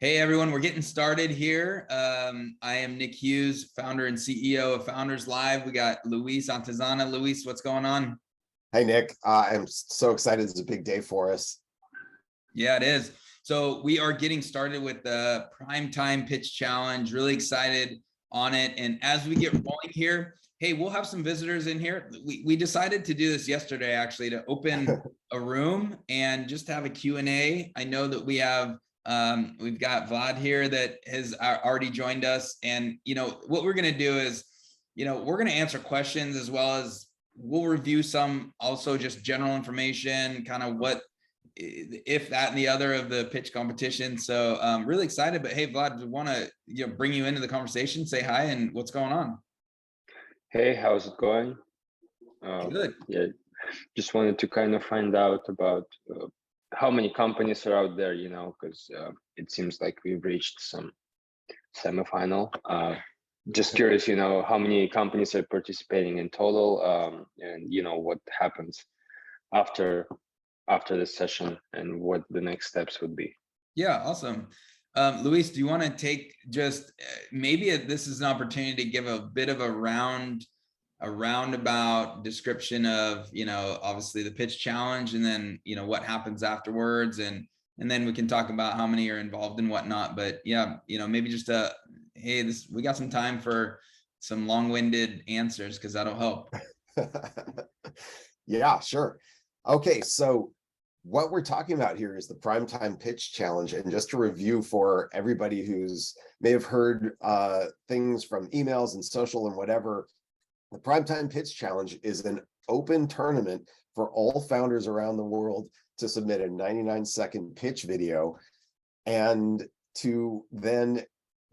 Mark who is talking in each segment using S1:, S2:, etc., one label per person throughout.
S1: Hey everyone, we're getting started here. I am Nick Hughes, founder and CEO of Founders Live. We got Luis Antezana. Luis, what's going on?
S2: Hey Nick, I'm so excited. It's a big day for us.
S1: Yeah, it is. So we are getting started with the Primetime Pitch Challenge. Really excited on it. And as we get rolling here, hey, we'll have some visitors in here. We decided to do this yesterday, actually, to open a room and just have a Q&A. I know that we've got Vlad here that has already joined us. And, what we're going to do is, we're going to answer questions as well as we'll review some also just general information, kind of what, if that and the other of the pitch competition. So really excited, but hey, Vlad, we want to bring you into the conversation, say hi and what's going on.
S3: Hey, how's it going?
S1: Good.
S3: Yeah, just wanted to kind of find out about how many companies are out there, because it seems like we've reached some semifinal. Just curious, how many companies are participating in total, and what happens after this session and what the next steps would be.
S1: Yeah, awesome. Luis, do you want to take just maybe this is an opportunity to give a bit of a roundabout description of, obviously the pitch challenge and then, what happens afterwards. And then we can talk about how many are involved and whatnot. But yeah, maybe just hey, we got some time for some long-winded answers because that'll help.
S2: Yeah, sure. Okay, so what we're talking about here is the Primetime Pitch Challenge. And just to review for everybody who's may have heard things from emails and social and whatever, the Primetime Pitch Challenge is an open tournament for all founders around the world to submit a 99-second pitch video and to then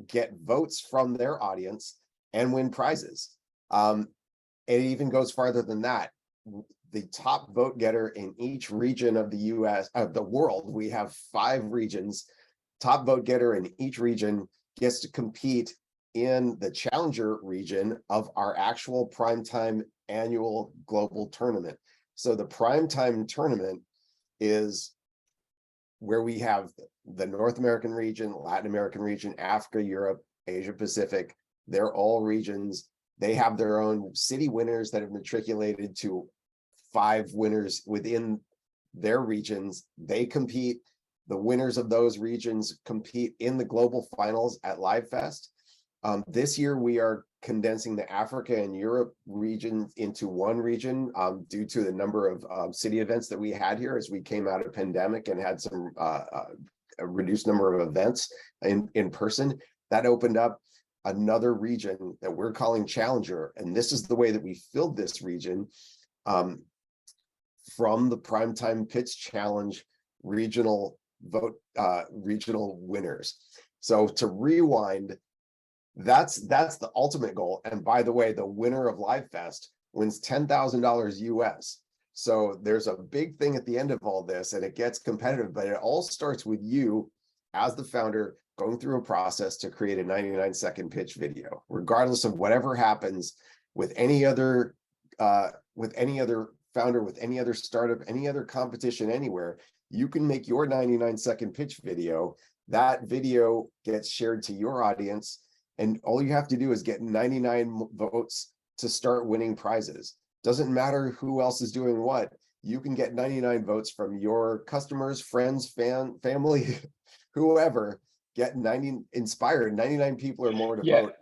S2: get votes from their audience and win prizes. It even goes farther than that. The top vote getter in each region of the US, of the world, we have 5 regions, top vote getter in each region gets to compete in the challenger region of our actual Primetime annual global tournament. So the Primetime tournament is where we have the North American region, Latin American region, Africa, Europe, Asia Pacific. They're all regions. They have their own city winners that have matriculated to 5 winners within their regions. They compete. The winners of those regions compete in the global finals at LiveFest. This year, we are condensing the Africa and Europe region into one region due to the number of city events that we had here as we came out of pandemic and had some a reduced number of events in person. That opened up another region that we're calling Challenger. And this is the way that we filled this region from the Primetime Pitch Challenge regional vote, regional winners. So to rewind, that's the ultimate goal. And by the way, the winner of LiveFest wins $10,000 US. So there's a big thing at the end of all this, and it gets competitive, but it all starts with you as the founder going through a process to create a 99-second pitch video, regardless of whatever happens with any other founder, with any other startup, any other competition anywhere. You can make your 99-second pitch video. That video gets shared to your audience, and all you have to do is get 99 votes to start winning prizes. Doesn't matter who else is doing what. You can get 99 votes from your customers, friends, family, whoever. Get 99 people or more to vote.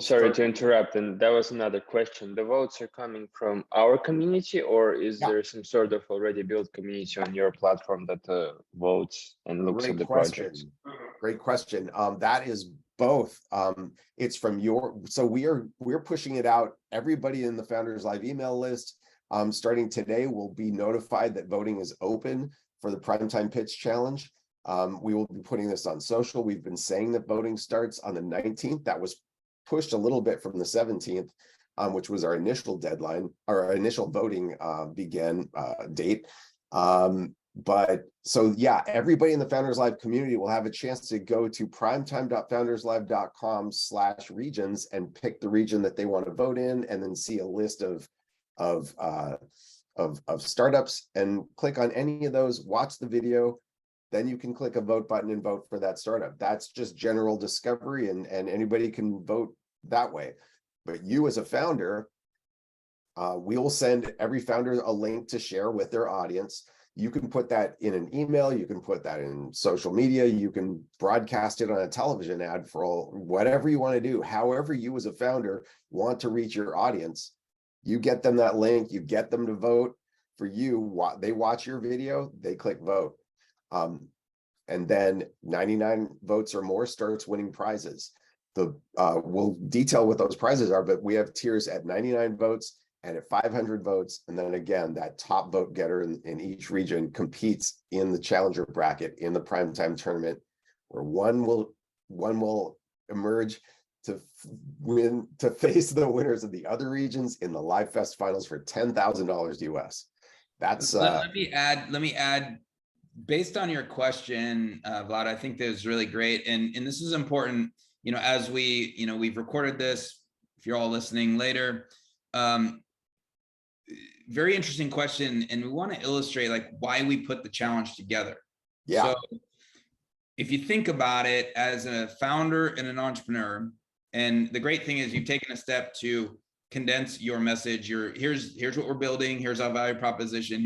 S3: Sorry to interrupt, and that was another question. The votes are coming from our community, or is there some sort of already built community on your platform that votes and looks at the projects?
S2: Great question. That is both. It's from so we're pushing it out. Everybody in the Founders Live email list starting today will be notified that voting is open for the Primetime Pitch Challenge. We will be putting this on social. We've been saying that voting starts on the 19th. That was pushed a little bit from the 17th, which was our initial deadline, or our initial voting began date. But so yeah, everybody in the Founders Live community will have a chance to go to primetime.founderslive.com/regions and pick the region that they want to vote in, and then see a list of startups and click on any of those, watch the video, then you can click a vote button and vote for that startup. That's just general discovery, and anybody can vote that way. But you as a founder, we will send every founder a link to share with their audience. You can put that in an email, you can put that in social media, you can broadcast it on a television ad for whatever you want to do. However you as a founder want to reach your audience, you get them that link, you get them to vote for you. They watch your video, they click vote. And then 99 votes or more starts winning prizes. We'll detail what those prizes are, but we have tiers at 99 votes and at 500 votes. And then again, that top vote getter in each region competes in the challenger bracket in the primetime tournament, where one will emerge to face the winners of the other regions in the Live Fest finals for $10,000 US. That's
S1: let me add, based on your question, Vlad, I think that was really great. And this is important, as we've recorded this, if you're all listening later, very interesting question. And we want to illustrate like why we put the challenge together.
S2: Yeah.
S1: So if you think about it as a founder and an entrepreneur, and the great thing is you've taken a step to condense your message. Here's what we're building. Here's our value proposition.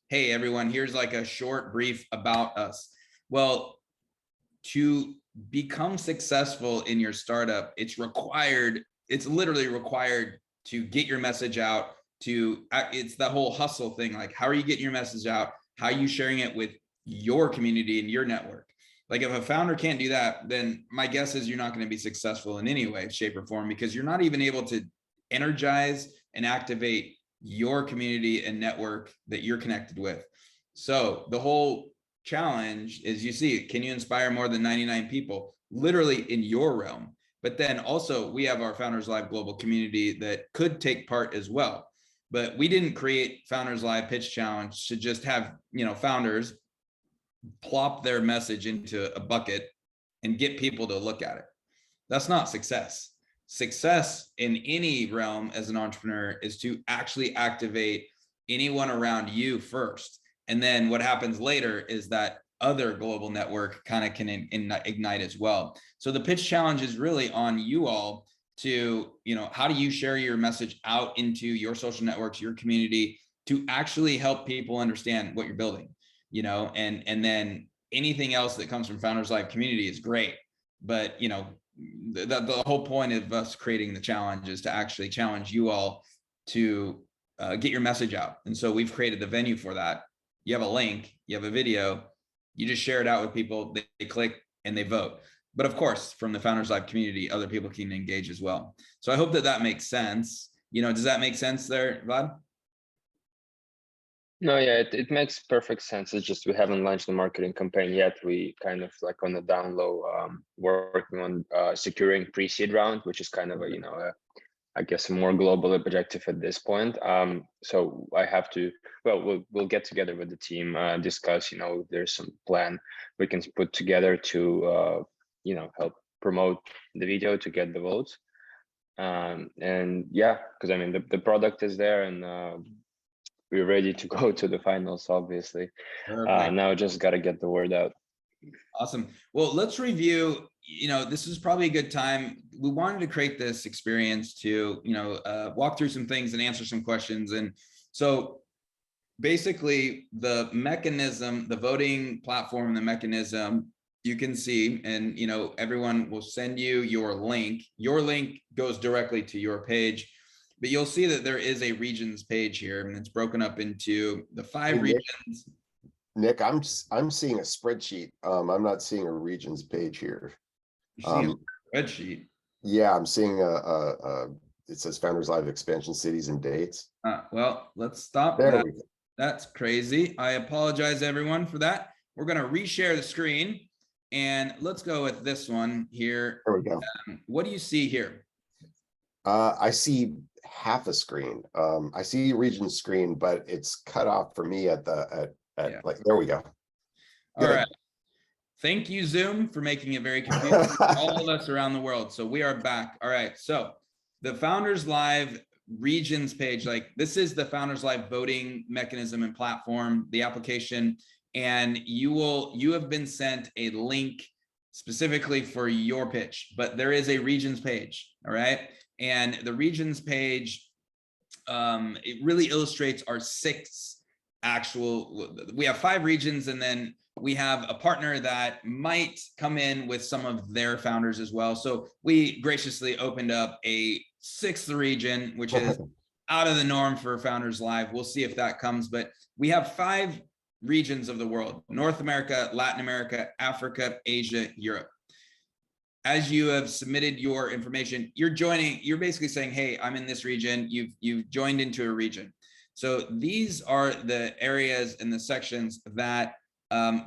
S1: Hey, everyone, here's like a short brief about us. Well, to become successful in your startup, it's literally required to get your message out, it's the whole hustle thing. Like, how are you getting your message out? How are you sharing it with your community and your network? Like, if a founder can't do that, then my guess is you're not going to be successful in any way, shape, or form, because you're not even able to energize and activate your community and network that you're connected with. So the whole challenge is, you see, can you inspire more than 99 people literally in your realm? But then also we have our Founders Live global community that could take part as well. But we didn't create Founders Live Pitch Challenge to just have, founders plop their message into a bucket and get people to look at it. That's not success. Success in any realm as an entrepreneur is to actually activate anyone around you first. And then what happens later is that other global network kind of can ignite as well. So the pitch challenge is really on you all to, how do you share your message out into your social networks, your community, to actually help people understand what you're building, and then anything else that comes from Founders Live community is great. But, the whole point of us creating the challenge is to actually challenge you all to get your message out. And so we've created the venue for that. You have a link, you have a video, you just share it out with people, they click and they vote. But of course, from the Founders Live community, other people can engage as well. So I hope that makes sense. Does that make sense there, Vlad?
S3: No, yeah, it makes perfect sense. It's just we haven't launched the marketing campaign yet. We kind of like on the down low, working on securing pre-seed round, which is kind of I guess a more global objective at this point. So I have to, we'll get together with the team, discuss, if there's some plan we can put together to, help promote the video to get the votes. And yeah, because I mean, the product is there and we're ready to go to the finals, obviously. Now just got to get the word out.
S1: Awesome. Well, let's review, this is probably a good time. We wanted to create this experience to, walk through some things and answer some questions. And so basically the mechanism, the voting platform, the mechanism, you can see, and, everyone will send you your link. Your link goes directly to your page, but you'll see that there is a regions page here, and it's broken up into the 5 regions.
S2: Nick, I'm seeing a spreadsheet. I'm not seeing a regions page here.
S1: You're seeing a spreadsheet.
S2: Yeah, I'm seeing it says Founders Live expansion cities and dates.
S1: Well, let's stop that. That's crazy. I apologize everyone for that. We're going to reshare the screen and let's go with this one here.
S2: There we go.
S1: What do you see here?
S2: I see half a screen. I see regions screen, but it's cut off for me at like, there we go.
S1: All right. Thank you, Zoom, for making it very confusing for all of us around the world. So we are back. All right. So the Founders Live regions page, like this is the Founders Live voting mechanism and platform. The application and you have been sent a link specifically for your pitch, but there is a regions page. All right. And the regions page, it really illustrates our we have 5 regions, and then we have a partner that might come in with some of their founders as well. So we graciously opened up a 6th region, which is out of the norm for Founders Live. We'll see if that comes, but we have 5 regions of the world: North America, Latin America, Africa, Asia, Europe. As you have submitted your information, you're basically saying, hey, I'm in this region. You've joined into a region. So these are the areas and the sections that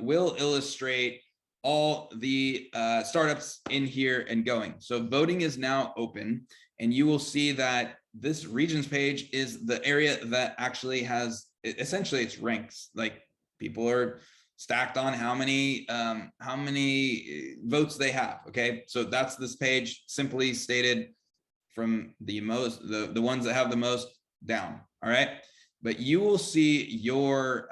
S1: will illustrate all the startups in here and going. So voting is now open, and you will see that this regions page is the area that actually has, essentially it's ranks. Like, people are stacked on how many votes they have. Okay, so that's this page, simply stated, from the ones that have the most down. All right, but you will see your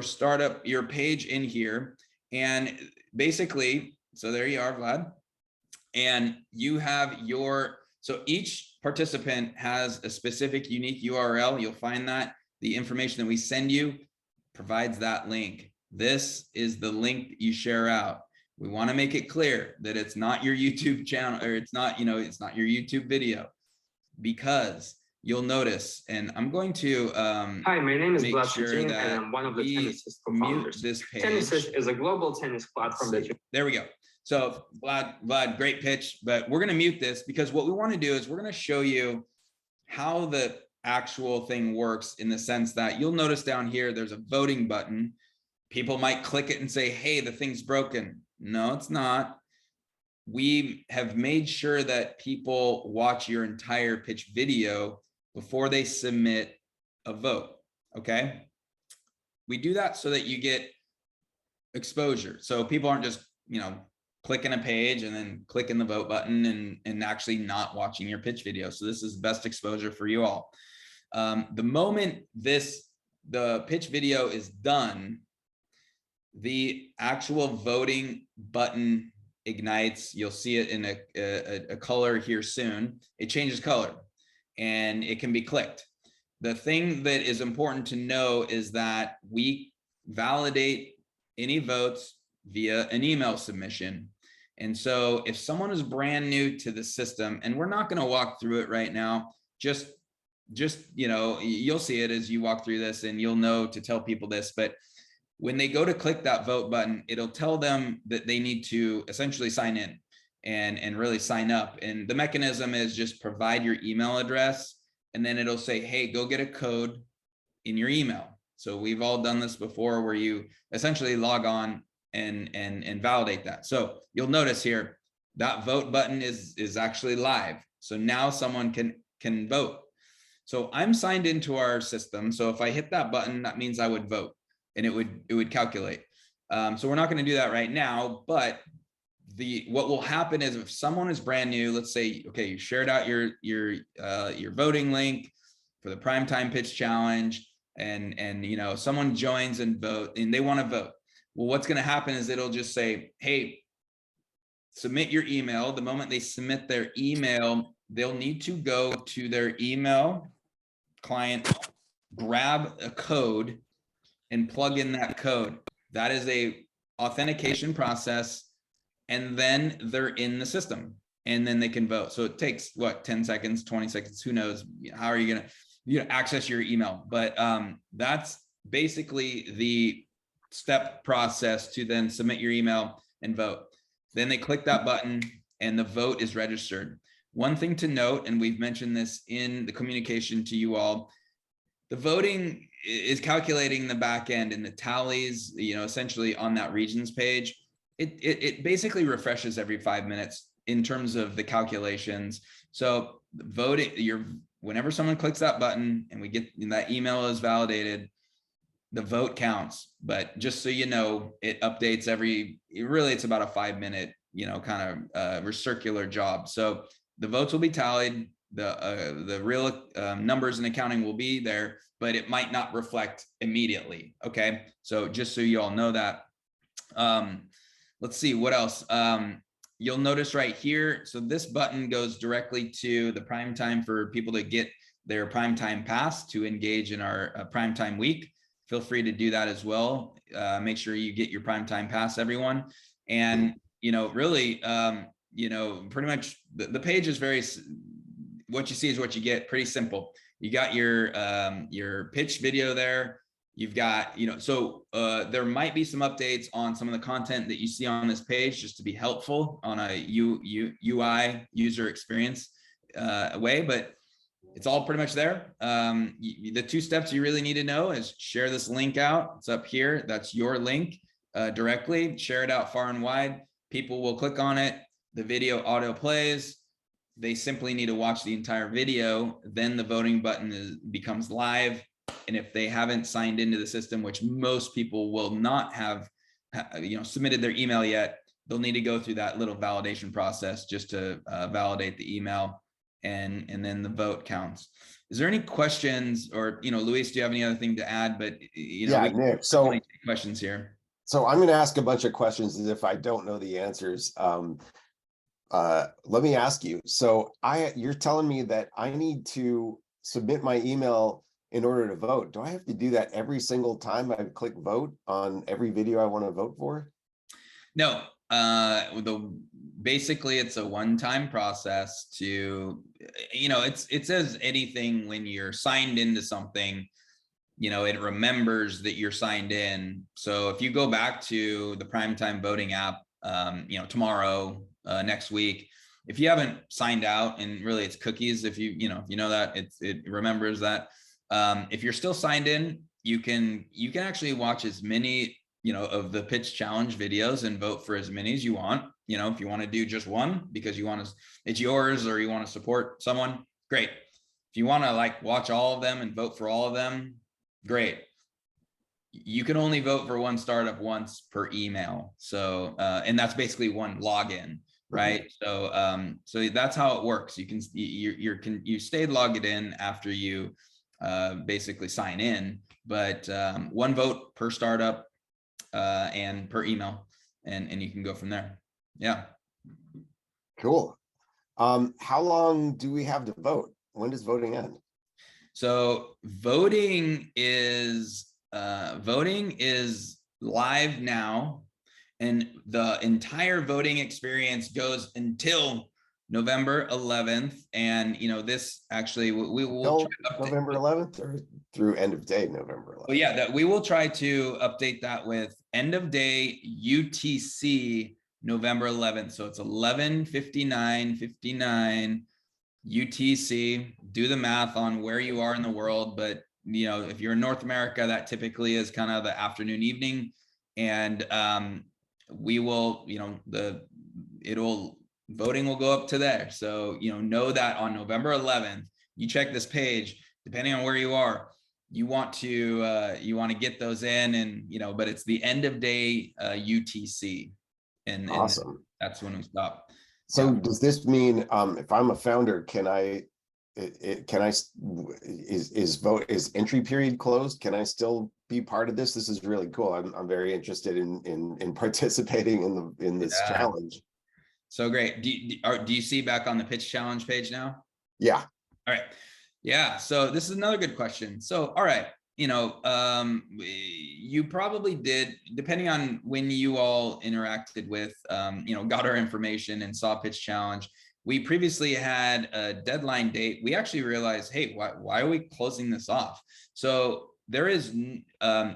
S1: startup, your page in here, and basically, so there you are, Vlad, and you have so each participant has a specific unique URL. You'll find that the information that we send you provides that link. This is the link that you share out. We want to make it clear that it's not your YouTube channel, or it's not your YouTube video, because you'll notice, and I'm going to
S4: Hi, my name is Vlad
S1: sure
S4: and I'm one of the Tennisist co-founders.
S1: this page.
S4: Tennisist is a global tennis platform that you...
S1: There we go. So Vlad, great pitch, but we're going to mute this, because what we want to do is we're going to show you how the actual thing works, in the sense that you'll notice down here there's a voting button. People might click it and say, hey, the thing's broken. No, it's not. We have made sure that people watch your entire pitch video before they submit a vote. Okay, we do that so that you get exposure, so people aren't just clicking a page and then clicking the vote button and actually not watching your pitch video. So this is best exposure for you all. The moment the pitch video is done, the actual voting button ignites. You'll see it in a color here soon. It changes color and it can be clicked. The thing that is important to know is that we validate any votes via an email submission. And so if someone is brand new to the system, and we're not going to walk through it right now, just you'll see it as you walk through this, and you'll know to tell people this, but when they go to click that vote button, it'll tell them that they need to essentially sign in and really sign up. And the mechanism is just provide your email address, and then it'll say, hey, go get a code in your email. So we've all done this before, where you essentially log on and validate that. So you'll notice here that vote button is actually live. So now someone can vote. So I'm signed into our system. So if I hit that button, that means I would vote, and it would calculate. So we're not going to do that right now, but what will happen is, if someone is brand new, let's say, okay, you shared out your voting link for the Primetime Pitch Challenge, and someone joins and vote, and they want to vote. Well, what's going to happen is it'll just say, hey, submit your email. The moment they submit their email, they'll need to go to their email client, grab a code, and plug in that code. That is a authentication process, and then they're in the system, and then they can vote. So it takes 10 seconds, 20 seconds, who knows? How are you going to access your email? But that's basically the step process to then submit your email and vote. Then they click that button and the vote is registered. One thing to note, and we've mentioned this in the communication to you all, the voting is calculating the back end, and the tallies, essentially on that regions page, it basically refreshes every 5 minutes in terms of the calculations. So voting, whenever someone clicks that button and we get that email is validated, the vote counts. But just so you know, it updates it's about a 5 minute, kind of circular job. So the votes will be tallied the real numbers and accounting will be there, but it might not reflect immediately. Okay, so just so you all know that. Let's see what else. You'll notice right here, so this button goes directly to the prime time for people to get their primetime pass to engage in our primetime week. Feel free to do that as well. Make sure you get your primetime pass, everyone. And, really, pretty much the page is very, what you see is what you get, pretty simple. You got your pitch video there. You've got, so there might be some updates on some of the content that you see on this page, just to be helpful on a UI user experience way, but it's all pretty much there. The 2 steps you really need to know is share this link out. It's up here. That's your link directly. Share it out far and wide. People will click on it. The video auto plays. They simply need to watch the entire video. Then the voting button becomes live. And if they haven't signed into the system, which most people will not have, submitted their email yet, they'll need to go through that little validation process just to validate the email, and then the vote counts. Is there any questions, or Luis, do you have any other thing to add? But
S2: yeah, Nick. So
S1: questions here.
S2: So I'm going to ask a bunch of questions as if I don't know the answers. Let me ask you. So you're telling me that I need to submit my email in order to vote. Do I have to do that every single time I click vote on every video I want to vote for?
S1: No, basically it's a one-time process to, it says anything when you're signed into something, it remembers that you're signed in. So if you go back to the primetime voting app, tomorrow, next week, if you haven't signed out, and really it's cookies, if you know that it remembers that. If you're still signed in, you can actually watch as many, of the pitch challenge videos and vote for as many as you want. If you want to do just one because it's yours, or you want to support someone, great. If you want to watch all of them and vote for all of them, great. You can only vote for one startup once per email. So, and that's basically one login, right? So, so that's how it works. You stayed logged in after you basically sign in, but one vote per startup and per email, and you can go from there. Yeah.
S2: Cool. How long do we have to vote? When does voting end?
S1: So voting is live now, and the entire voting experience goes until November 11th. And this actually we will
S2: November 11th or through end of day November 11th.
S1: Well, yeah, that we will try to update that with end of day UTC November 11th. So it's 11:59 UTC. Do the math on where you are in the world, but if you're in North America, that typically is kind of the afternoon, evening, and we will, voting will go up to there. So know that on November 11th, you check this page, depending on where you are, you want to get those in, and but it's the end of day UTC, and
S2: awesome.
S1: That's when we stop.
S2: So does this mean if I'm a founder, is entry period closed? Can I still be part of this? This is really cool. I'm very interested in participating in this challenge.
S1: So great. Do you see back on the pitch challenge page now?
S2: Yeah.
S1: All right. Yeah. So this is another good question. So, all right. You probably did, depending on when you all interacted with, got our information and saw pitch challenge. We previously had a deadline date. We actually realized, hey, why are we closing this off? So there is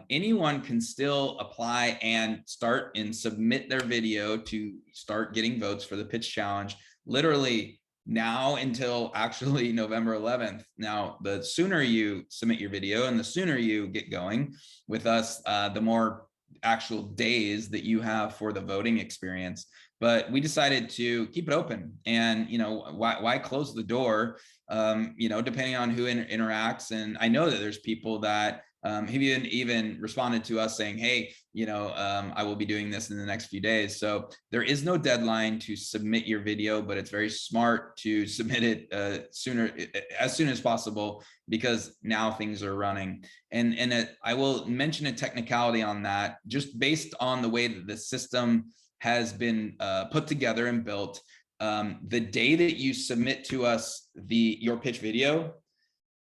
S1: anyone can still apply and start and submit their video to start getting votes for the pitch challenge, literally now until actually November 11th. Now, the sooner you submit your video and the sooner you get going with us, the more actual days that you have for the voting experience. But we decided to keep it open, and why close the door? Depending on who interacts. And I know that there's people that He even responded to us saying, hey, I will be doing this in the next few days. So there is no deadline to submit your video, but it's very smart to submit it as soon as possible, because now things are running. And I will mention a technicality on that, just based on the way that the system has been put together and built. The day that you submit to us your pitch video,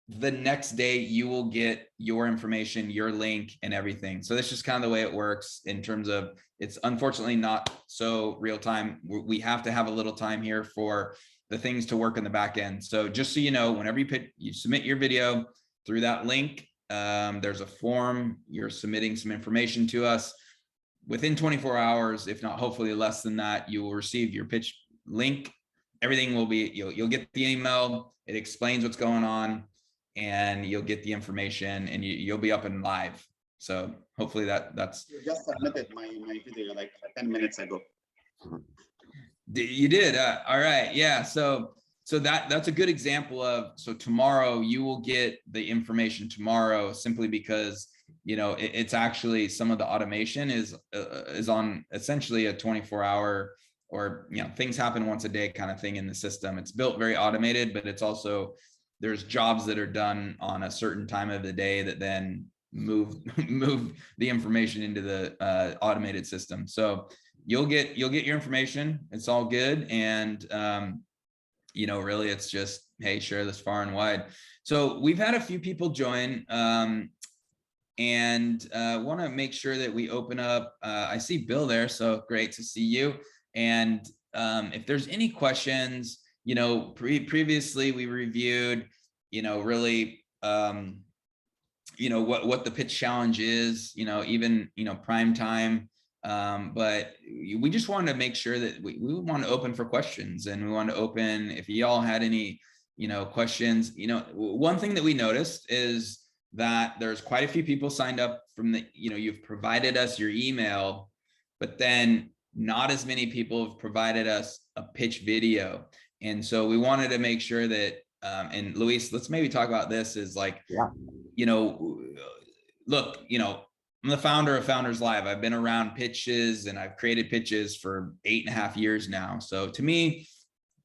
S1: the next day you will get your information, your link, and everything. So that's just kind of the way it works in terms of, it's unfortunately not so real time. We have to have a little time here for the things to work in the back end. So just so you know, whenever you submit your video through that link, there's a form, you're submitting some information to us. Within 24 hours, if not hopefully less than that, you will receive your pitch link. Everything will be, you'll get the email, it explains what's going on, and you'll get the information, and you'll be up and live. So hopefully that's.
S5: You just submitted my video like 10 minutes ago.
S1: You did. All right. Yeah. So that's a good example of, so tomorrow you will get the information tomorrow, simply because, it's actually, some of the automation is on essentially a 24-hour, or, things happen once a day kind of thing in the system. It's built very automated, but it's also, there's jobs that are done on a certain time of the day that then move the information into the automated system. So you'll get your information. It's all good. And, really it's just, hey, share this far and wide. So we've had a few people join, and want to make sure that we open up. I see Bill there, so great to see you. And if there's any questions, previously we reviewed, really, what the pitch challenge is, even, prime time. But we just wanted to make sure that we want to open for questions, and we want to open, if y'all had any, questions. One thing that we noticed is that there's quite a few people signed up from the, you've provided us your email, but then not as many people have provided us a pitch video. And so we wanted to make sure that, and Luis, let's maybe talk about this, is like,
S2: Yeah.
S1: Look, I'm the founder of Founders Live. I've been around pitches, and I've created pitches for 8.5 years now. So to me,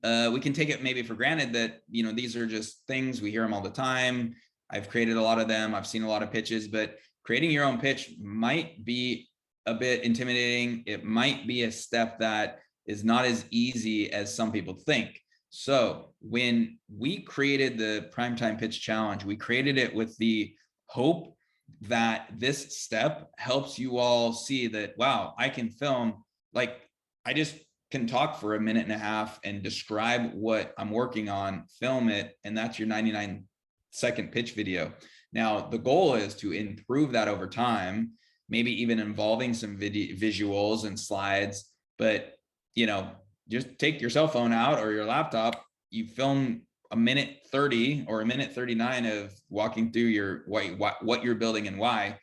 S1: we can take it maybe for granted that, these are just things, we hear them all the time. I've created a lot of them. I've seen a lot of pitches, but creating your own pitch might be a bit intimidating. It might be a step that is not as easy as some people think. So when we created the Primetime Pitch Challenge, we created it with the hope that this step helps you all see that, wow, I can film, like, I just can talk for 1.5 minutes and describe what I'm working on, film it, and that's your 99-second pitch video. Now, the goal is to improve that over time, maybe even involving some visuals and slides, but, just take your cell phone out or your laptop, you film 1:30 or 1:39 of walking through your what you're building and why.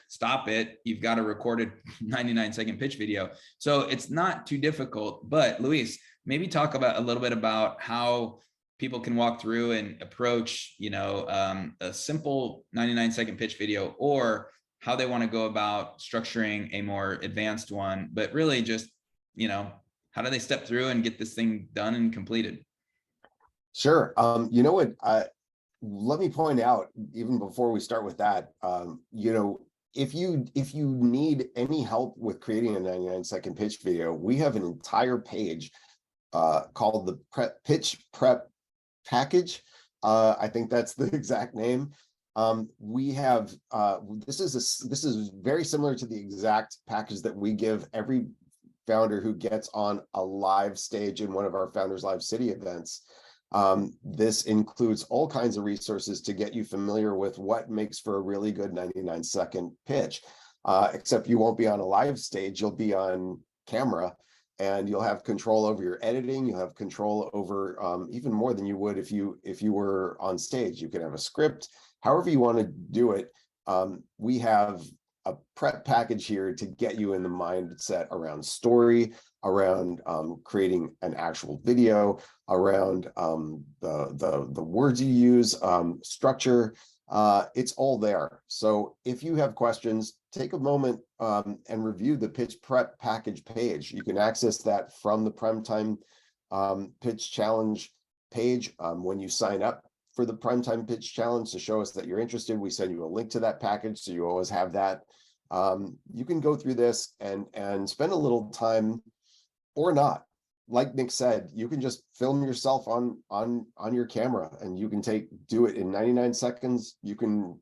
S1: Stop it. You've got a recorded 99-second pitch video. So it's not too difficult. But Luis, maybe talk about a little bit about how people can walk through and approach, a simple 99-second pitch video, or how they want to go about structuring a more advanced one. But really just, how do they step through and get this thing done and completed?
S2: Sure. You know what? Let me point out, even before we start with that, if you need any help with creating a 99-second pitch video, we have an entire page called the Pitch Prep Package. I think that's the exact name. We have this is very similar to the exact package that we give every founder who gets on a live stage in one of our Founders Live City events. This includes all kinds of resources to get you familiar with what makes for a really good 99-second pitch, except you won't be on a live stage, you'll be on camera, and you'll have control over your editing. You'll have control over even more than you would if you were on stage. You can have a script, however you want to do it. We have a prep package here to get you in the mindset around story, around creating an actual video, around the words you use, structure, It's all there. So if you have questions, take a moment and review the pitch prep package page. You can access that from the Primetime Pitch Challenge page. When you sign up for the Primetime Pitch Challenge to show us that you're interested, we send you a link to that package, so you always have that. You can go through this and spend a little time, or not. Like Nick said, you can just film yourself on your camera, and you can do it in 99 seconds. You can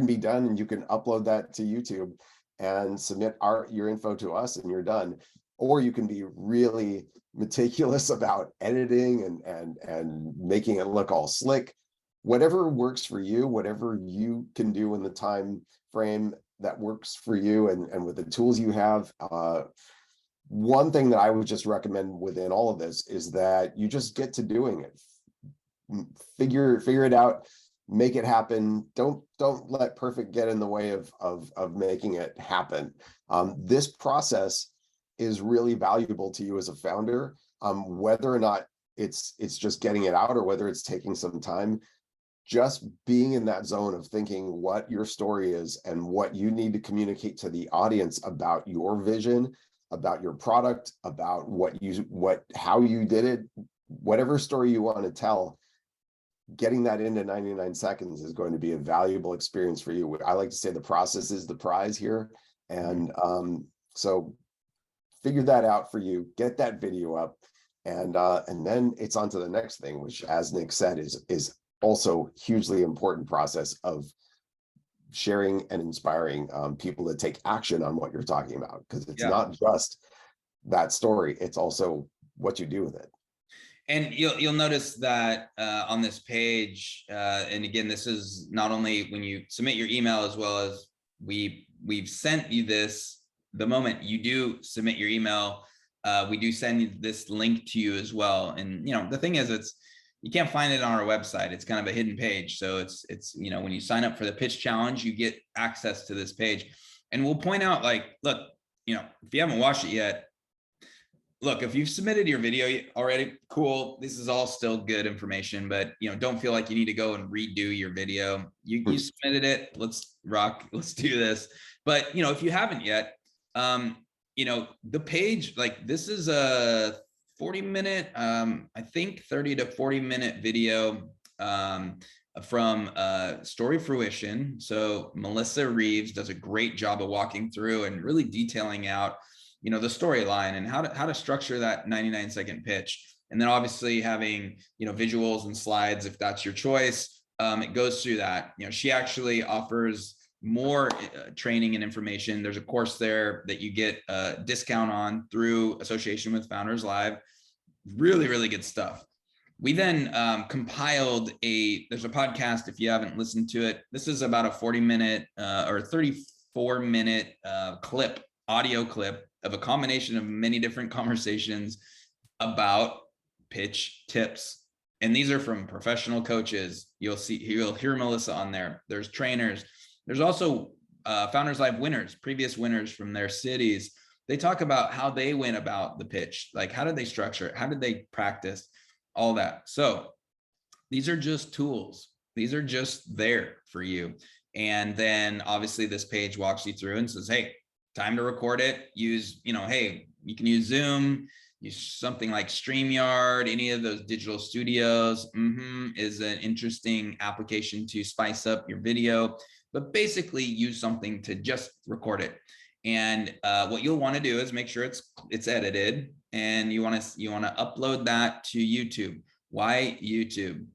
S2: be done, and you can upload that to YouTube and submit your info to us, and you're done. Or you can be really meticulous about editing and making it look all slick. Whatever works for you, whatever you can do in the time frame that works for you, and with the tools you have. One thing that I would just recommend within all of this is that you just get to doing it. Figure it out, make it happen. Don't let perfect get in the way of making it happen. This process is really valuable to you as a founder, whether or not it's just getting it out, or whether it's taking some time. Just being in that zone of thinking what your story is and what you need to communicate to the audience about your vision, about your product, about how you did it, whatever story you want to tell, getting that into 99 seconds is going to be a valuable experience for you. I like to say the process is the prize here. And so figure that out for you, get that video up, and then it's on to the next thing, which, as Nick said, is also hugely important process of sharing and inspiring people to take action on what you're talking about, because it's not just that story, it's also what you do with it.
S1: And you'll notice that on this page, and again, this is not only when you submit your email, as well as we've sent you this the moment you do submit your email. We do send you this link to you as well. And the thing is, you can't find it on our website. It's kind of a hidden page. So it's when you sign up for the pitch challenge, you get access to this page. And we'll point out, like, look, if you haven't watched it yet, look, if you've submitted your video already, cool. This is all still good information, but don't feel like you need to go and redo your video. You submitted it. Let's rock. Let's do this. But if you haven't yet, the page, like, this is a 40-minute, I think 30 to 40-minute video from Story Fruition. So Melissa Reeves does a great job of walking through and really detailing out, the storyline and how to structure that 99-second pitch. And then obviously having, visuals and slides, if that's your choice. It goes through that. She actually offers more training and information. There's a course there that you get a discount on through association with Founders Live. Really, really good stuff. We then compiled there's a podcast, if you haven't listened to it. This is about a 40-minute or 34-minute audio clip of a combination of many different conversations about pitch tips. And these are from professional coaches. You'll hear Melissa on there. There's trainers. There's also Founders Live winners, previous winners from their cities. They talk about how they went about the pitch. Like, how did they structure it? How did they practice? All that. So these are just tools. These are just there for you. And then obviously this page walks you through and says, hey, time to record it. Use, hey, you can use Zoom, use something like StreamYard, any of those digital studios is an interesting application to spice up your video, but basically use something to just record it. And what you'll want to do is make sure it's edited, and you want to upload that to YouTube. Why YouTube?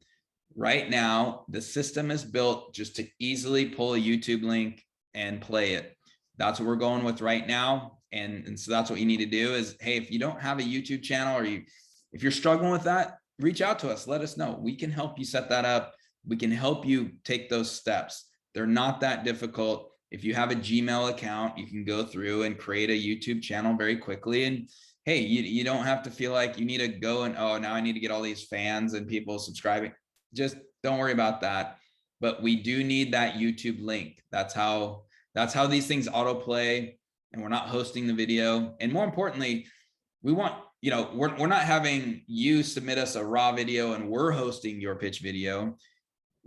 S1: Right now, the system is built just to easily pull a YouTube link and play it. That's what we're going with right now. And so that's what you need to do is, hey, if you don't have a YouTube channel, or if you're struggling with that, reach out to us. Let us know. We can help you set that up. We can help you take those steps. They're not that difficult. If you have a Gmail account, you can go through and create a YouTube channel very quickly. And hey, you don't have to feel like you need to go and, oh, now I need to get all these fans and people subscribing. Just don't worry about that. But we do need that YouTube link. That's how these things autoplay, and we're not hosting the video. And more importantly, we want, we're not having you submit us a raw video and we're hosting your pitch video.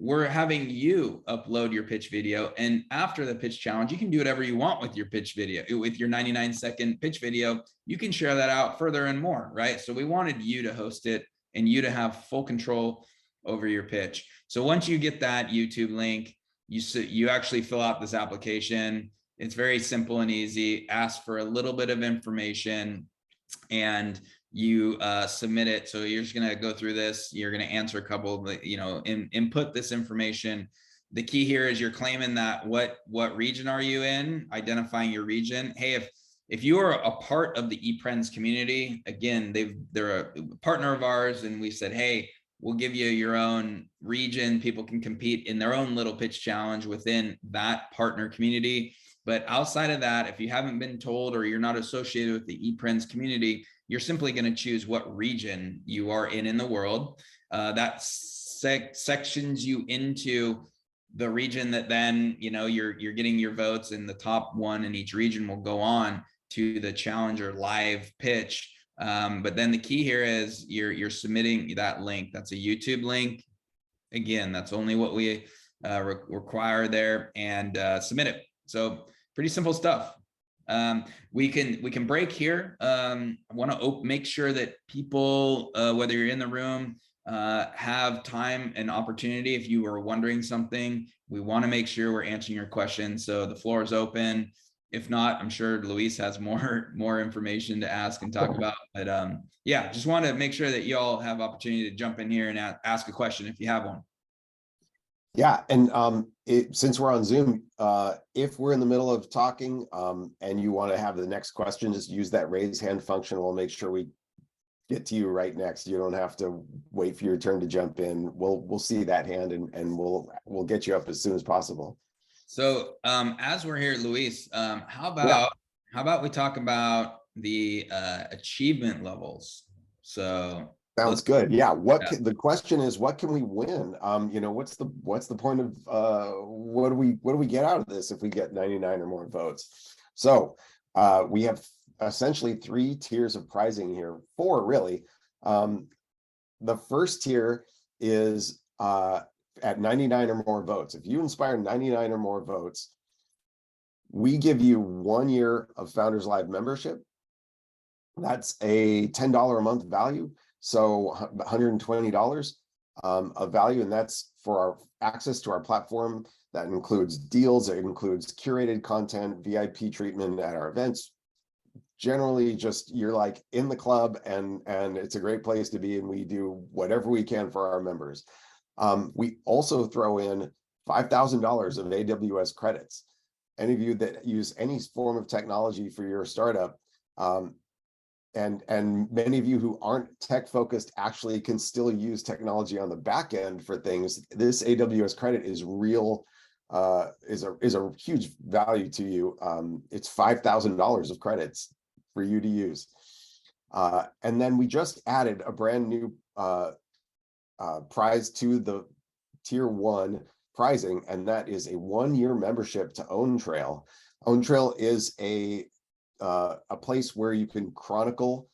S1: we're having you upload your pitch video. And after the pitch challenge, you can do whatever you want with your pitch video, with your 99-second pitch video. You can share that out further and more, right? So we wanted you to host it and you to have full control over your pitch. So once you get that YouTube link, you actually fill out this application. It's very simple and easy. Ask for a little bit of information and you submit it. So you're just going to go through this. You're going to answer a couple of, input this information. The key here is you're claiming that what region are you in, identifying your region. Hey, if you are a part of the ePrens community, again, they're a partner of ours, and we said, hey, we'll give you your own region. People can compete in their own little pitch challenge within that partner community. But outside of that, if you haven't been told or you're not associated with the ePrens community, you're simply going to choose what region you are in the world. That sections you into the region that then, you're getting your votes, and the top one in each region will go on to the challenger live pitch. But then the key here is you're submitting that link. That's a YouTube link. Again, that's only what we require there, and submit it. So pretty simple stuff. We can break here. I want to make sure that people, whether you're in the room, have time and opportunity. If you are wondering something, we want to make sure we're answering your questions. So the floor is open. If not, I'm sure Luis has more information to ask and talk about. But yeah, just want to make sure that you all have opportunity to jump in here and ask a question if you have one.
S2: Yeah, and since we're on Zoom, if we're in the middle of talking and you want to have the next question, just use that raise hand function. We'll make sure we get to you right next. You don't have to wait for your turn to jump in. We'll see that hand and we'll get you up as soon as possible. So as we're here, Luis, how about we talk about the achievement levels? So sounds good. Yeah. The question is, what can we win? What's the point of what do we get out of this if we get 99 or more votes? So we have essentially 3 tiers of pricing here, 4 really. The first tier is at 99 or more votes. If you inspire 99 or more votes, we give you 1 year of Founders Live membership. That's a $10 a month value. So $120 of value, and that's for our access to our platform. That includes deals, it includes curated content, VIP treatment at our events. Generally, just you're like in the club, and it's a great place to be, and we do whatever we can for our members. We also throw in $5,000 of AWS credits. Any of you that use any form of technology for your startup, and many of you who aren't tech focused actually can still use technology on the back end for things. This AWS credit is real, is a huge value to you. It's $5,000 of credits for you to use. And then we just added a brand new prize to the tier 1 pricing, and that is a 1-year membership to OwnTrail. OwnTrail is a place where you can chronicle,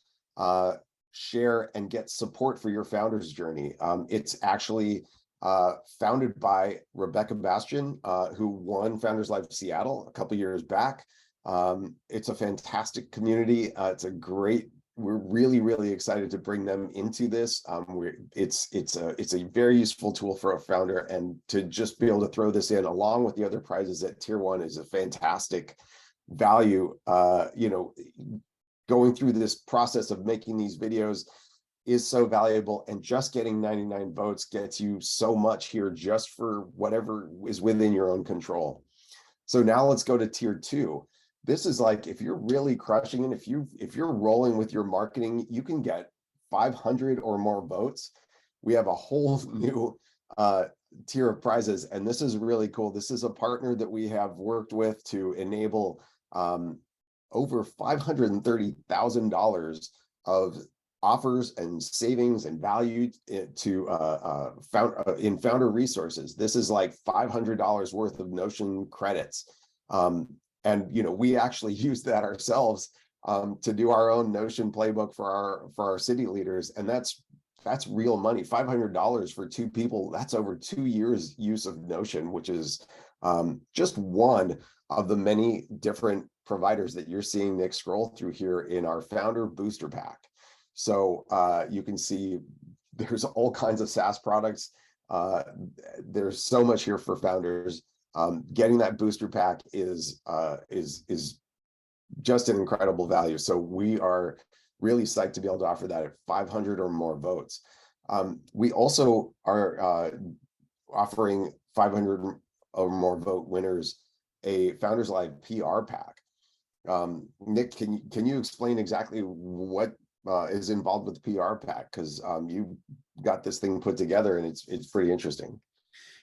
S2: share, and get support for your founder's journey. It's actually founded by Rebecca Bastian, who won Founders Live Seattle a couple years back. It's a fantastic community. We're really, really excited to bring them into this. It's a very useful tool for a founder, and to just be able to throw this in along with the other prizes at tier 1 is a fantastic value. Going through this process of making these videos is so valuable, and just getting 99 votes gets you so much here just for whatever is within your own control. So now let's go to tier 2. This is like, if you're really crushing it, if you're rolling with your marketing, you can get 500 or more votes. We have a whole new tier of prizes, and this is really cool. This is a partner that we have worked with to enable over $530,000 of offers and savings and value to in founder resources. This is like $500 worth of Notion credits. And we actually use that ourselves to do our own Notion playbook for our city leaders, and that's that's real money. $500 for two people, that's over 2 years use of Notion, which is just one of the many different providers that you're seeing Nick scroll through here in our founder booster pack. So you can see there's all kinds of SaaS products. There's so much here for founders. Getting that booster pack is just an incredible value. So we are really psyched to be able to offer that at 500 or more votes. We also are offering 500 or more vote winners a Founders Live PR pack. Nick, can you explain exactly what is involved with the PR pack? Because you got this thing put together and it's pretty interesting.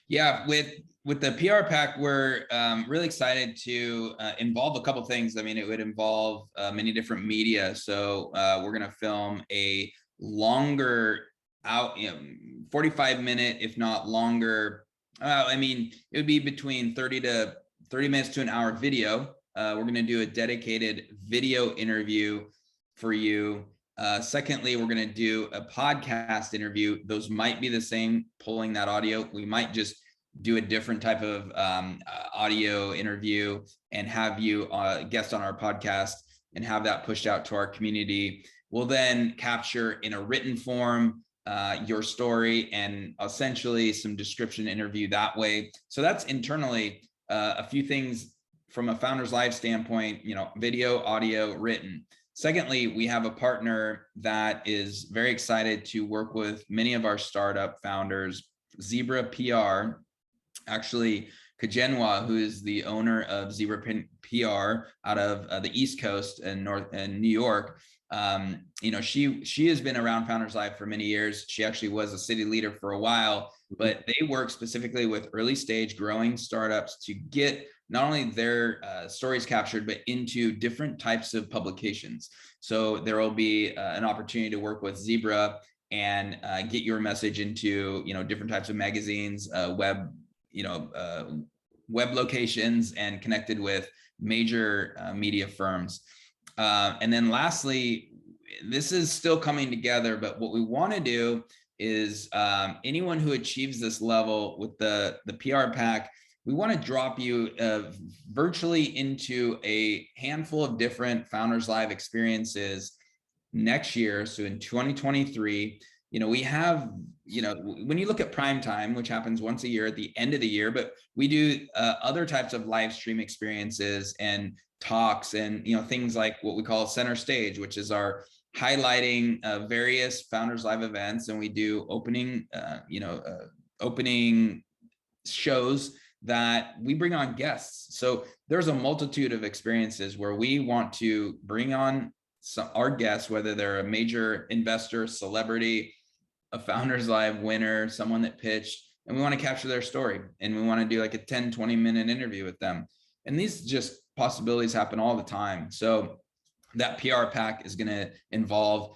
S1: Yeah, with the PR pack, we're really excited to involve a couple things. I mean, it would involve many different media. So we're going to film a longer 45-minute, if not longer. I mean, it would be between 30 minutes to an hour video. We're going to do a dedicated video interview for you. Secondly, we're going to do a podcast interview. Those might be the same, pulling that audio. We might just do a different type of audio interview and have you guest on our podcast and have that pushed out to our community. We'll then capture in a written form your story and essentially some description interview that way. So that's internally a few things from a Founders Live standpoint, video, audio, written. Secondly, we have a partner that is very excited to work with many of our startup founders, Zebra PR. Actually, Kajenwa, who is the owner of Zebra PR out of the East Coast and New York, she has been around Founders Live for many years. She actually was a city leader for a while, but they work specifically with early stage growing startups to get not only their stories captured, but into different types of publications. So there will be an opportunity to work with Zebra and get your message into different types of magazines, web locations, and connected with major media firms. And then lastly, this is still coming together, but what we want to do is anyone who achieves this level with the PR pack, we want to drop you virtually into a handful of different Founders Live experiences next year. So in 2023, we have, when you look at prime time, which happens once a year at the end of the year, but we do other types of live stream experiences and talks and, things like what we call center stage, which is our highlighting various Founders Live events. And we do opening shows that we bring on guests. So there's a multitude of experiences where we want to bring on our guests, whether they're a major investor, celebrity, a Founders Live winner, someone that pitched, and we want to capture their story. And we want to do like a 10, 20-minute interview with them. And these just possibilities happen all the time. So that PR pack is going to involve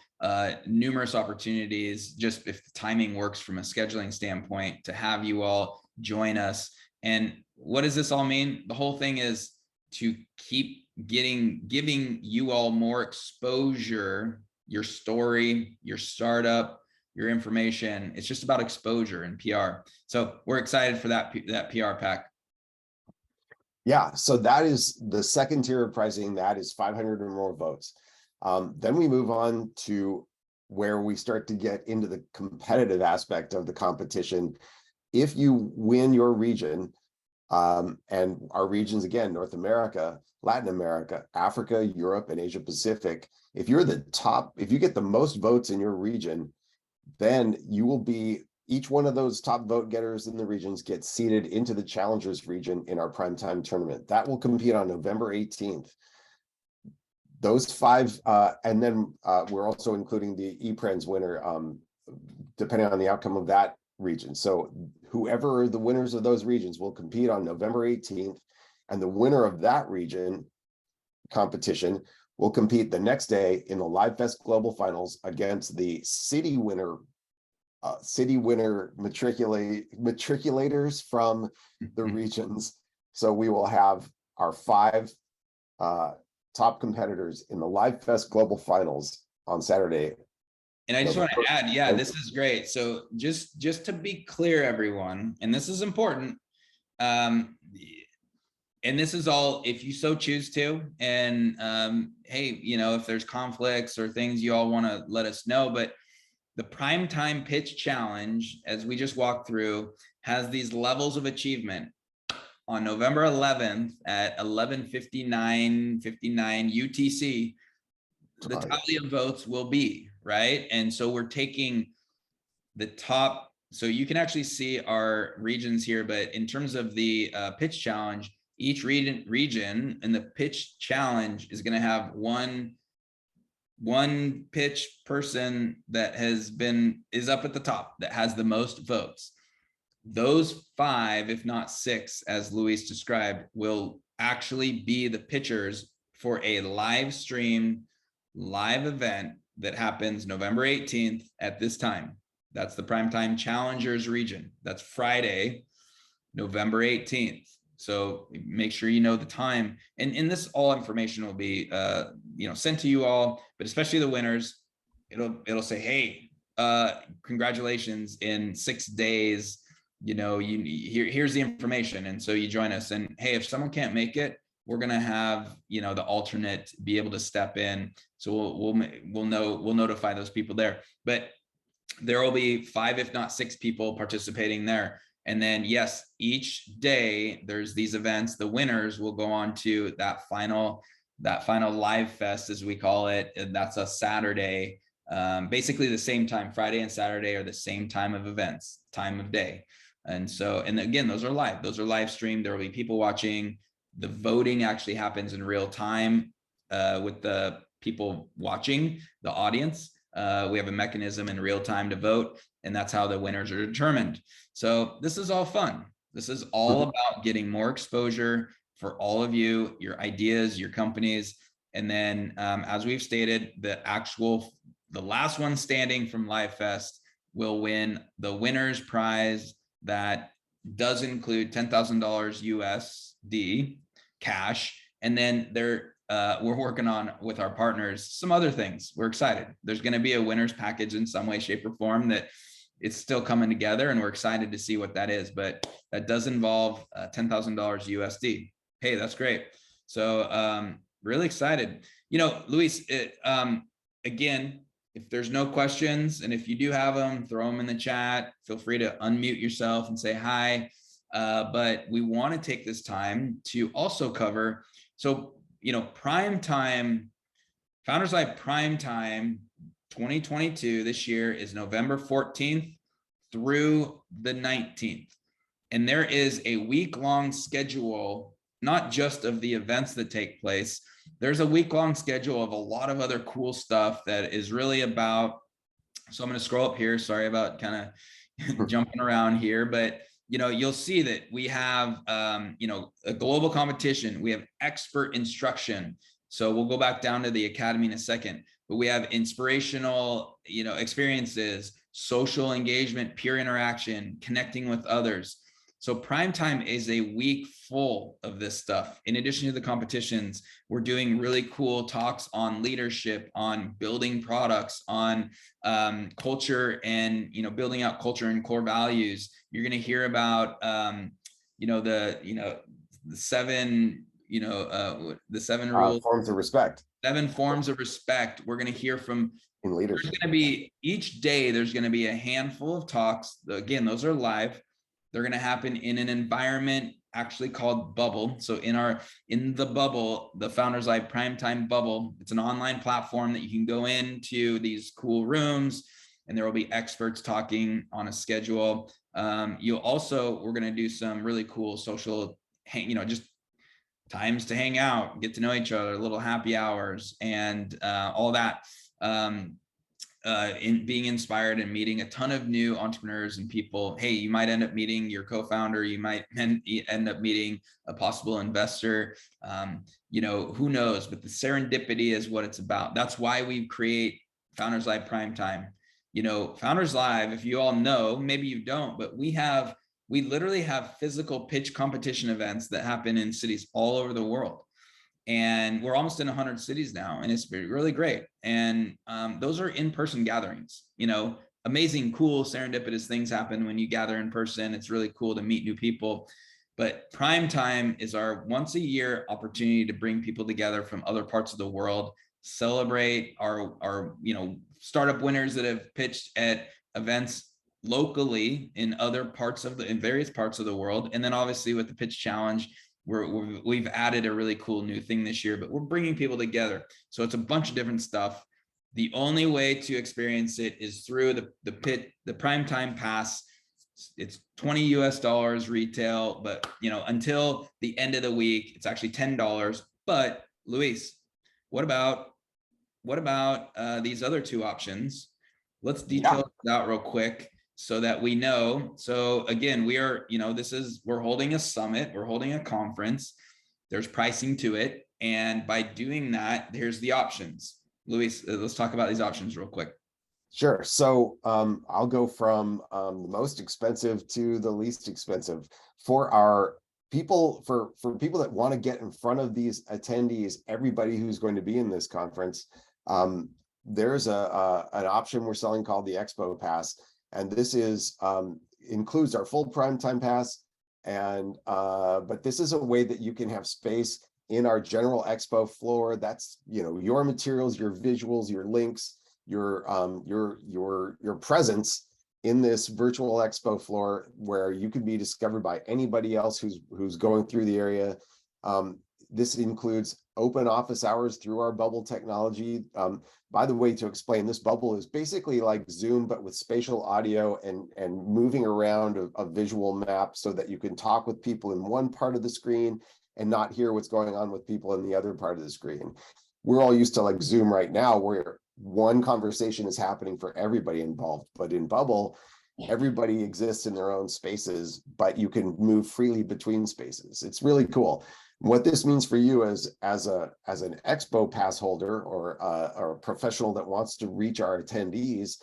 S1: numerous opportunities, just if the timing works from a scheduling standpoint, to have you all join us. And what does this all mean? The whole thing is to keep giving you all more exposure, your story, your startup, your information. It's just about exposure and PR. So we're excited for that PR pack.
S2: Yeah, so that is the second tier of pricing. That is 500 or more votes. Then we move on to where we start to get into the competitive aspect of the competition. If you win your region, and our regions, again, North America, Latin America, Africa, Europe, and Asia Pacific, if you get the most votes in your region, then you will be, each one of those top vote getters in the regions gets seeded into the challengers region in our primetime tournament. That will compete on November 18th. Those five, and then we're also including the ePrens winner, depending on the outcome of that region. So whoever the winners of those regions will compete on November 18th, and the winner of that region competition will compete the next day in the LiveFest Global Finals against the city winner matriculators from the regions. So we will have our 5 top competitors in the LiveFest Global Finals on Saturday,
S1: And I just
S2: No,
S1: want to add, yeah,
S2: thank
S1: this is great. So just to be clear, everyone, and this is important, and this is all if you so choose to, and hey, you know, if there's conflicts or things you all want to let us know, but the Primetime Pitch Challenge, as we just walked through, has these levels of achievement. On November 11th at 11:59 UTC, the tally of votes will be, right? And so we're taking the top, so you can actually see our regions here, but in terms of the pitch challenge, each region in the pitch challenge is going to have one pitch person that is up at the top that has the most votes. Those 5, if not 6, as Luis described, will actually be the pitchers for a live stream, live event that happens November 18th at this time. That's the Primetime Challengers region. That's Friday, November 18th. So make sure you know the time. And this all information will be sent to you all, but especially the winners. It'll say, hey, congratulations, in 6 days. You know, here's the information, and so you join us. And hey, if someone can't make it, we're gonna have, you know, the alternate be able to step in. So we'll notify those people there. But there will be 5, if not 6 people participating there. And then yes, each day there's these events. The winners will go on to that final live fest, as we call it. And that's a Saturday. Basically the same time. Friday and Saturday are the same time of events, time of day. And so, and again, those are live streamed. There will be people watching. The voting actually happens in real time with the people watching, the audience. We have a mechanism in real time to vote, and that's how the winners are determined. So this is all fun. This is all about getting more exposure for all of you, your ideas, your companies. And then as we've stated, the last one standing from Live Fest will win the winner's prize that does include $10,000 USD cash. And then we're working on with our partners some other things. We're excited. There's going to be a winner's package in some way, shape, or form that it's still coming together, and we're excited to see what that is. But that does involve $10,000 USD. Hey, that's great. So really excited. You know, Luis, again, if there's no questions, and if you do have them, throw them in the chat. Feel free to unmute yourself and say hi. But we want to take this time to also cover, so, you know, Primetime, Founders Live Primetime 2022 this year is November 14th through the 19th. And there is a week-long schedule, not just of the events that take place. There's a week-long schedule of a lot of other cool stuff that is really about, so I'm going to scroll up here. Sorry about kind of jumping around here, but you know, you'll see that we have, you know, a global competition. We have expert instruction. So we'll go back down to the academy in a second, but we have inspirational, you know, experiences, social engagement, peer interaction, connecting with others. So Primetime is a week full of this stuff. In addition to the competitions, we're doing really cool talks on leadership, on building products, on culture, and, you know, building out culture and core values. You're going to hear about, the 7, the 7 rules,
S2: forms of respect.
S1: 7 forms of respect. We're going to hear from,
S2: in leadership.
S1: There's going to be, each day, there's going to be a handful of talks. Again, those are live. They're going to happen in an environment actually called Bubble. So in the Bubble, the Founders Live Primetime Bubble, it's an online platform that you can go into these cool rooms, and there will be experts talking on a schedule. We're going to do some really cool social, just times to hang out, get to know each other, little happy hours, and all that. In being inspired and meeting a ton of new entrepreneurs and people. Hey, you might end up meeting your co-founder, you might end up meeting a possible investor, who knows, but the serendipity is what it's about. That's why we create Founders Live Primetime. Founders Live, if you all know, maybe you don't, but we literally have physical pitch competition events that happen in cities all over the world. and we're almost in 100 cities now, and it's been really great. And those are in-person gatherings, amazing, cool, serendipitous things happen when you gather in person. It's really cool to meet new people. But Prime Time is our once a year opportunity to bring people together from other parts of the world, celebrate our startup winners that have pitched at events locally in various parts of the world. And then obviously with the pitch challenge, we've added a really cool new thing this year, but we're bringing people together. So it's a bunch of different stuff. The only way to experience it is through the Primetime Pass. It's $20 US retail, but until the end of the week, it's actually $10. But Luis, what about these other two options? Let's detail it out real quick so that we know. So again, we're holding a summit, we're holding a conference, there's pricing to it. And by doing that, here's the options. Luis, let's talk about these options real quick.
S2: Sure. So I'll go from the most expensive to the least expensive. For our people, for people that want to get in front of these attendees, everybody who's going to be in this conference, there's an option we're selling called the Expo Pass, and this includes our full Primetime Pass, and but this is a way that you can have space in our general expo floor. That's your materials, your visuals, your links, your presence in this virtual expo floor where you can be discovered by anybody else who's going through the area. This includes open office hours through our bubble technology. By the way, to explain, this bubble is basically like Zoom, but with spatial audio and moving around a visual map so that you can talk with people in one part of the screen and not hear what's going on with people in the other part of the screen. We're all used to like Zoom right now, where one conversation is happening for everybody involved, but in Bubble, everybody exists in their own spaces, but you can move freely between spaces. It's really cool. What this means for you as an Expo Pass holder or a professional that wants to reach our attendees,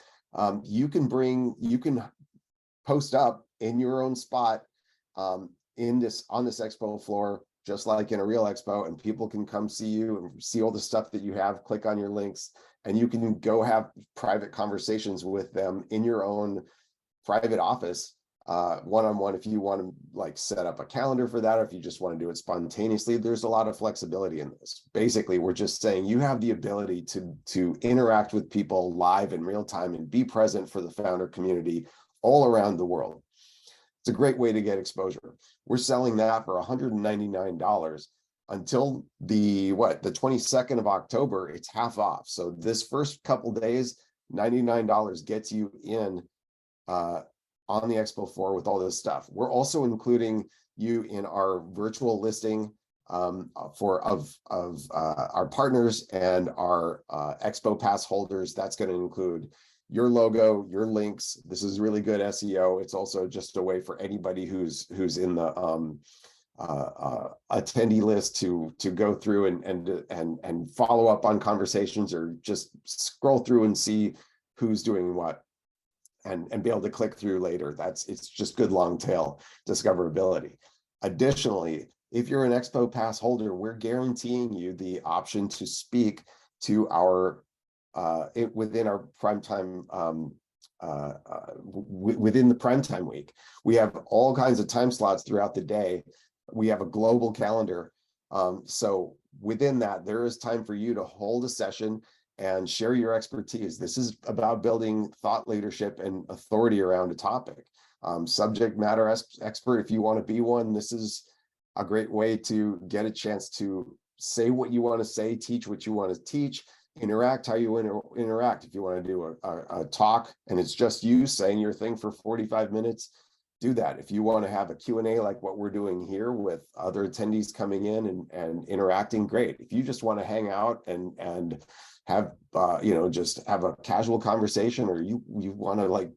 S2: you can post up in your own spot on this expo floor, just like in a real expo, and people can come see you and see all the stuff that you have, click on your links, and you can go have private conversations with them in your own private office, one-on-one. If you want to like set up a calendar for that, or if you just want to do it spontaneously, there's a lot of flexibility in this. Basically, we're just saying you have the ability to interact with people live in real time and be present for the founder community all around the world. It's a great way to get exposure. We're selling that for $199 until the 22nd of October. It's half off. So this first couple days, $99 gets you in on the expo floor with all this stuff. We're also including you in our virtual listing of our partners and our Expo Pass holders. That's going to include your logo, your links. This is really good SEO. It's also just a way for anybody who's in the attendee list to go through and follow up on conversations, or just scroll through and see who's doing what, and be able to click through later. It's just good long tail discoverability. Additionally, if you're an Expo Pass holder, we're guaranteeing you the option to speak to our within our primetime within the primetime week. We have all kinds of time slots throughout the day. We have a global calendar. So within that, there is time for you to hold a session and share your expertise. This is about building thought leadership and authority around a topic. Subject matter expert, if you want to be one, this is a great way to get a chance to say what you want to say, teach what you want to teach, interact how you interact. If you want to do a talk and it's just you saying your thing for 45 minutes, do that. If you want to have a Q&A like what we're doing here with other attendees coming in and interacting, great. If you just want to hang out and have just have a casual conversation, or you want to like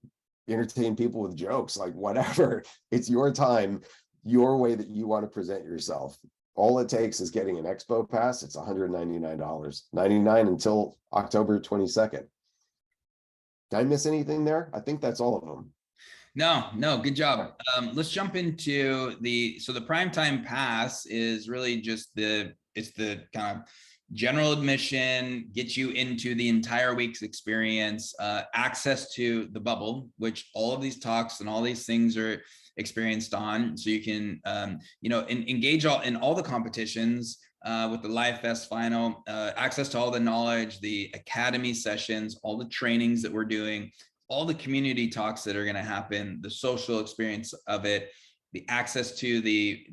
S2: entertain people with jokes, like whatever, it's your time, your way that you want to present yourself. All it takes is getting an Expo Pass. It's $199, $99 until October 22nd. Did I miss anything there? I think that's all of them.
S1: No, good job. Let's jump into the Primetime Pass is really just the it's the kind of general admission, get you into the entire week's experience, access to the bubble, which all of these talks and all these things are experienced on. So you can, engage in all the competitions with the Live Fest final, access to all the knowledge, the academy sessions, all the trainings that we're doing, all the community talks that are going to happen, the social experience of it, the access to the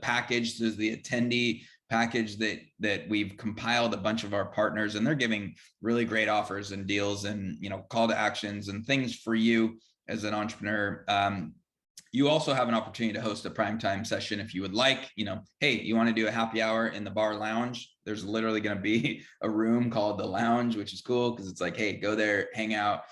S1: package, there's the attendee package that we've compiled a bunch of our partners, and they're giving really great offers and deals and call to actions and things for you as an entrepreneur. You also have an opportunity to host a primetime session if you would like. Hey, you want to do a happy hour in the bar lounge? There's literally going to be a room called the lounge, which is cool because it's like, hey, go there, hang out,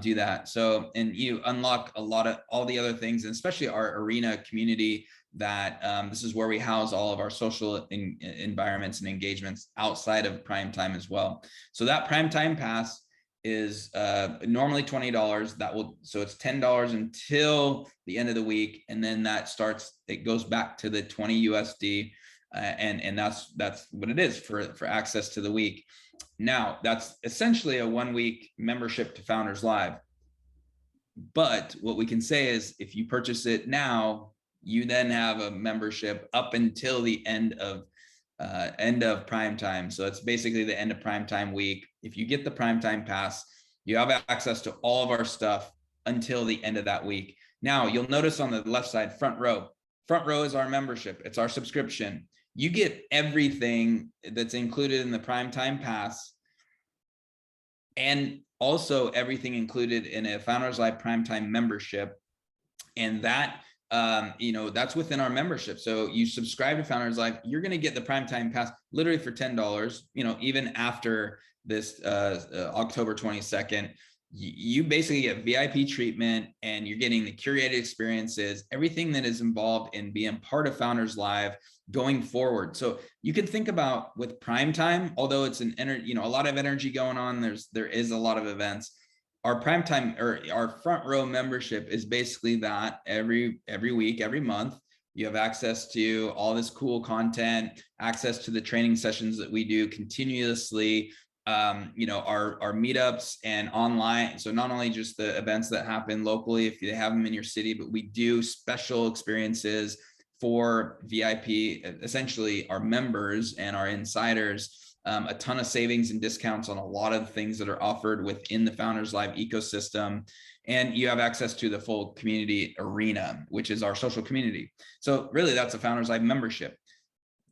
S1: do that. So, and you unlock a lot of all the other things, and especially our arena community that this is where we house all of our social environments and engagements outside of primetime as well. So that primetime pass is normally $20. So it's $10 until the end of the week, and then it goes back to the 20 USD, and that's what it is for access to the week. Now that's essentially a 1-week membership to Founders Live, but what we can say is if you purchase it now, you then have a membership up until the end of prime time. So it's basically the end of prime time week. If you get the prime time pass, you have access to all of our stuff until the end of that week. Now you'll notice on the left side, front row is our membership. It's our subscription. You get everything that's included in the prime time pass, and also everything included in a Founders Live primetime membership. And that that's within our membership. So you subscribe to Founders Live, you're going to get the primetime pass literally for $10, even after this October 22nd. You basically get VIP treatment, and you're getting the curated experiences, everything that is involved in being part of Founders Live going forward. So you can think about with primetime, although it's a lot of energy going on, there is a lot of events. Our primetime or our front row membership is basically that every week, every month, you have access to all this cool content, access to the training sessions that we do continuously, our meetups and online. So not only just the events that happen locally, if you have them in your city, but we do special experiences for VIP, essentially our members and our insiders. A ton of savings and discounts on a lot of things that are offered within the Founders Live ecosystem. And you have access to the full community arena, which is our social community. So really that's a Founders Live membership.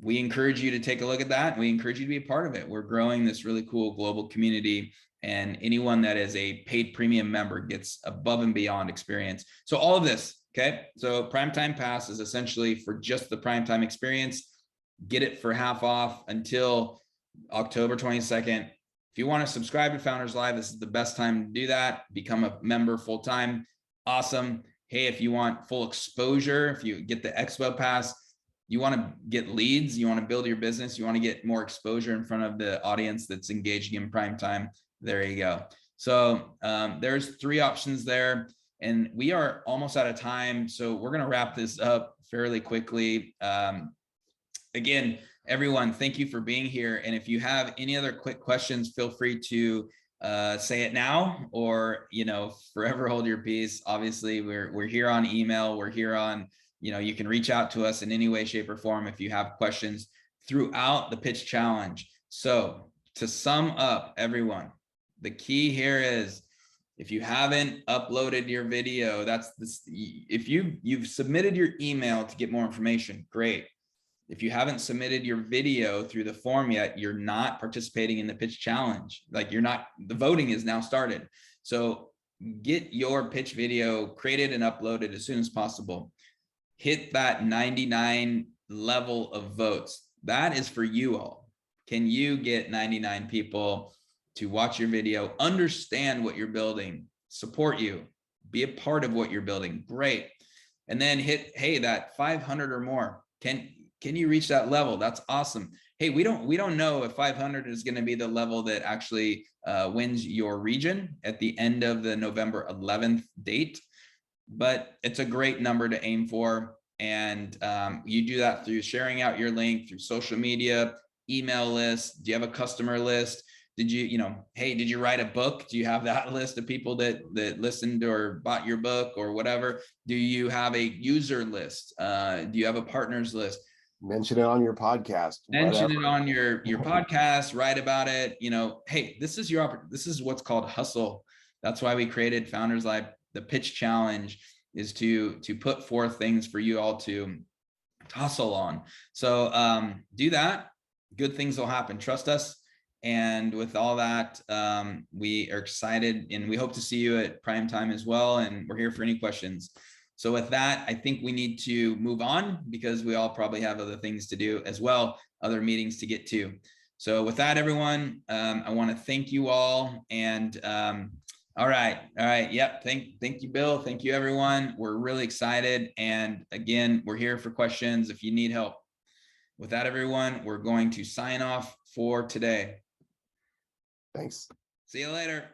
S1: We encourage you to take a look at that. We encourage you to be a part of it. We're growing this really cool global community, and anyone that is a paid premium member gets above and beyond experience. So all of this, okay? So Primetime Pass is essentially for just the primetime experience. Get it for half off until October 22nd. If you want to subscribe to Founders Live, this is the best time to do that. Become a member full-time. Awesome. Hey, if you want full exposure, if you get the Expo Pass, you want to get leads, you want to build your business, you want to get more exposure in front of the audience that's engaging in prime time, there you go. So there's 3 options there, and we are almost out of time. So we're going to wrap this up fairly quickly. Again, everyone, thank you for being here. And if you have any other quick questions, feel free to say it now, or, forever hold your peace. Obviously, we're here on email. We're here on, you can reach out to us in any way, shape, or form if you have questions throughout the pitch challenge. So to sum up, everyone, the key here is, if you haven't uploaded your video, if you've submitted your email to get more information, great. If you haven't submitted your video through the form yet, you're not participating in the pitch challenge. The voting is now started. So get your pitch video created and uploaded as soon as possible. Hit that 99 level of votes. That is for you all. Can you get 99 people to watch your video, understand what you're building, support you, be a part of what you're building? Great. And then hit, hey, that 500 or more. Can you reach that level? That's awesome. Hey, we don't know if 500 is going to be the level that actually wins your region at the end of the November 11th date, but it's a great number to aim for. And you do that through sharing out your link through social media, email list? Do you have a customer list? Did you, hey, did you write a book? Do you have that list of people that listened or bought your book or whatever? Do you have a user list? Do you have a partners list?
S2: Mention it on your podcast.
S1: Mention it on your podcast, write about it. Hey, this is what's called hustle. That's why we created Founders Live. The pitch challenge is to put forth things for you all to hustle on. So do that. Good things will happen. Trust us. And with all that, we are excited and we hope to see you at Prime Time as well. And we're here for any questions. So with that, I think we need to move on because we all probably have other things to do as well, other meetings to get to. So with that, everyone, I want to thank you all. And all right. Yep. Thank you, Bill. Thank you, everyone. We're really excited. And again, we're here for questions if you need help. With that, everyone, we're going to sign off for today.
S2: Thanks.
S1: See you later.